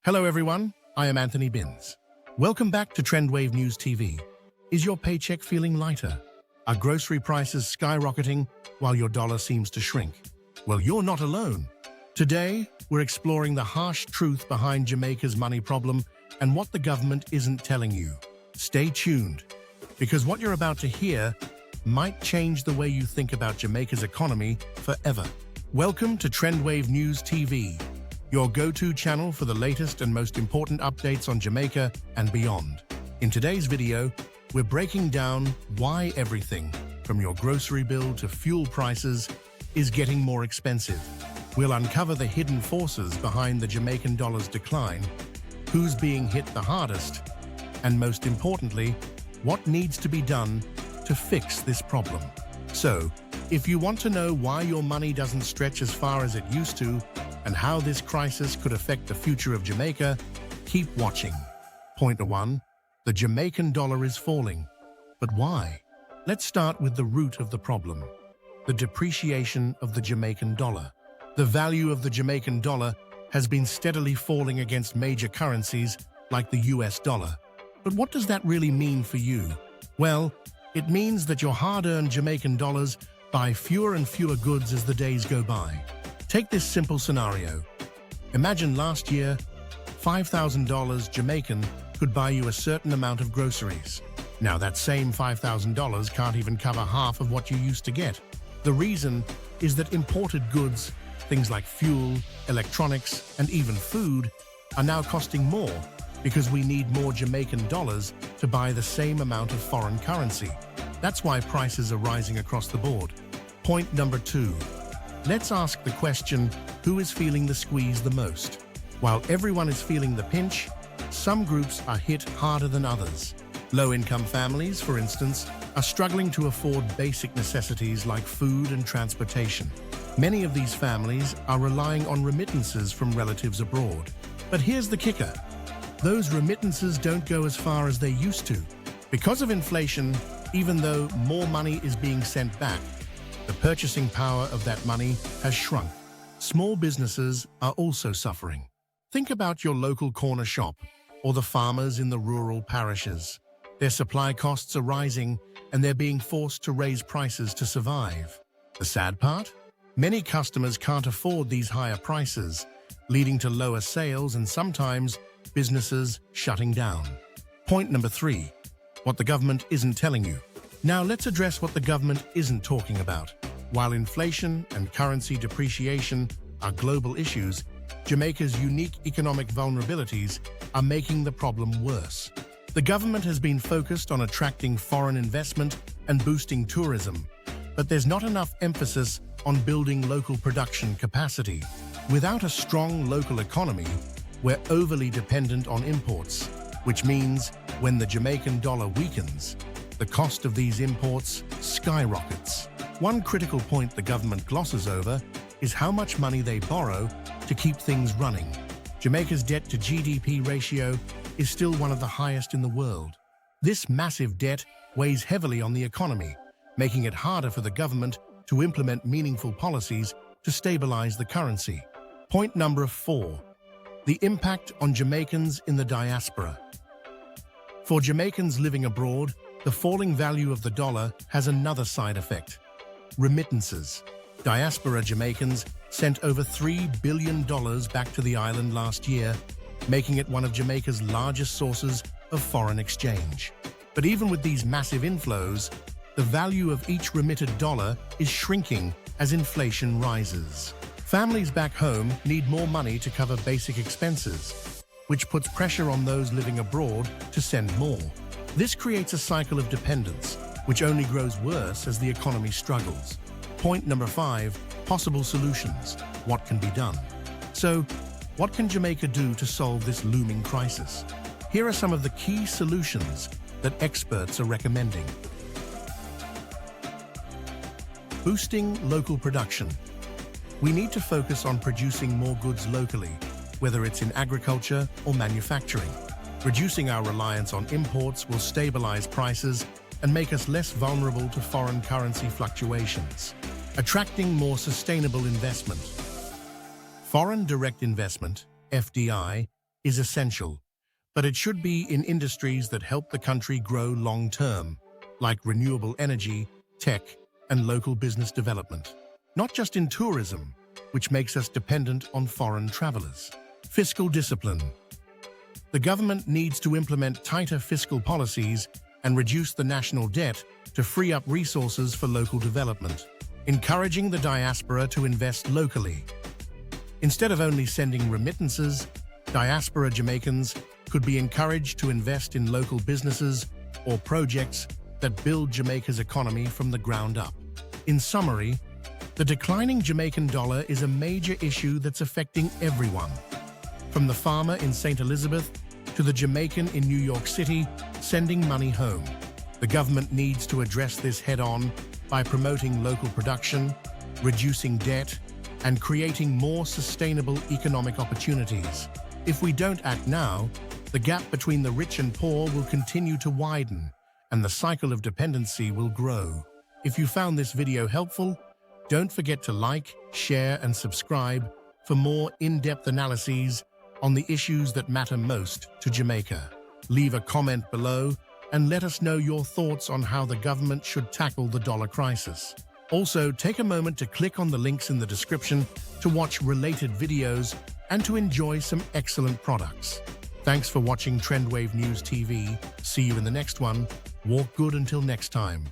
Hello everyone, I am Anthony Binns. Welcome back to Trendwave News TV. Is your paycheck feeling lighter? Are grocery prices skyrocketing while your dollar seems to shrink? Well, you're not alone. Today, we're exploring the harsh truth behind Jamaica's money problem and what the government isn't telling you. Stay tuned, because what you're about to hear might change the way you think about Jamaica's economy forever. Welcome to Trendwave News TV, your go-to channel for the latest and most important updates on Jamaica and beyond. In today's video, we're breaking down why everything, from your grocery bill to fuel prices, is getting more expensive. We'll uncover the hidden forces behind the Jamaican dollar's decline, who's being hit the hardest, and most importantly, what needs to be done to fix this problem. So, if you want to know why your money doesn't stretch as far as it used to, and how this crisis could affect the future of Jamaica, keep watching. Point 1. The Jamaican dollar is falling. But why? Let's start with the root of the problem: the depreciation of the Jamaican dollar. The value of the Jamaican dollar has been steadily falling against major currencies like the US dollar. But what does that really mean for you? Well, it means that your hard-earned Jamaican dollars buy fewer and fewer goods as the days go by. Take this simple scenario. Imagine last year, $5,000 Jamaican could buy you a certain amount of groceries. Now that same $5,000 can't even cover half of what you used to get. The reason is that imported goods, things like fuel, electronics, and even food, are now costing more because we need more Jamaican dollars to buy the same amount of foreign currency. That's why prices are rising across the board. Point number 2. Let's ask the question, who is feeling the squeeze the most? While everyone is feeling the pinch, some groups are hit harder than others. Low-income families, for instance, are struggling to afford basic necessities like food and transportation. Many of these families are relying on remittances from relatives abroad. But here's the kicker: those remittances don't go as far as they used to. Because of inflation, even though more money is being sent back, the purchasing power of that money has shrunk. Small businesses are also suffering. Think about your local corner shop or the farmers in the rural parishes. Their supply costs are rising and they're being forced to raise prices to survive. The sad part? Many customers can't afford these higher prices, leading to lower sales and sometimes businesses shutting down. Point number 3. What the government isn't telling you. Now let's address what the government isn't talking about. While inflation and currency depreciation are global issues, Jamaica's unique economic vulnerabilities are making the problem worse. The government has been focused on attracting foreign investment and boosting tourism, but there's not enough emphasis on building local production capacity. Without a strong local economy, we're overly dependent on imports, which means when the Jamaican dollar weakens, the cost of these imports skyrockets. One critical point the government glosses over is how much money they borrow to keep things running. Jamaica's debt to GDP ratio is still one of the highest in the world. This massive debt weighs heavily on the economy, making it harder for the government to implement meaningful policies to stabilize the currency. Point number 4. The impact on Jamaicans in the diaspora. For Jamaicans living abroad, the falling value of the dollar has another side effect: remittances. Diaspora Jamaicans sent over $3 billion back to the island last year, making it one of Jamaica's largest sources of foreign exchange. But even with these massive inflows, the value of each remitted dollar is shrinking as inflation rises. Families back home need more money to cover basic expenses, which puts pressure on those living abroad to send more. This creates a cycle of dependence, which only grows worse as the economy struggles. Point number 5. Possible solutions. What can be done? So, what can Jamaica do to solve this looming crisis? Here are some of the key solutions that experts are recommending. Boosting local production. We need to focus on producing more goods locally, whether it's in agriculture or manufacturing. Reducing our reliance on imports will stabilize prices and make us less vulnerable to foreign currency fluctuations. Attracting more sustainable investment. Foreign direct investment, FDI, is essential, but it should be in industries that help the country grow long-term, like renewable energy, tech, and local business development. Not just in tourism, which makes us dependent on foreign travelers. Fiscal discipline. The government needs to implement tighter fiscal policies and reduce the national debt to free up resources for local development, encouraging the diaspora to invest locally. Instead of only sending remittances, diaspora Jamaicans could be encouraged to invest in local businesses or projects that build Jamaica's economy from the ground up. In summary, the declining Jamaican dollar is a major issue that's affecting everyone, from the farmer in St. Elizabeth to the Jamaican in New York City sending money home. The government needs to address this head-on by promoting local production, reducing debt, and creating more sustainable economic opportunities. If we don't act now, the gap between the rich and poor will continue to widen, and the cycle of dependency will grow. If you found this video helpful, don't forget to like, share, and subscribe for more in-depth analyses on the issues that matter most to Jamaica. Leave a comment below and let us know your thoughts on how the government should tackle the dollar crisis. Also, take a moment to click on the links in the description to watch related videos and to enjoy some excellent products. Thanks for watching Trendwave News TV. See you in the next one. Walk good until next time.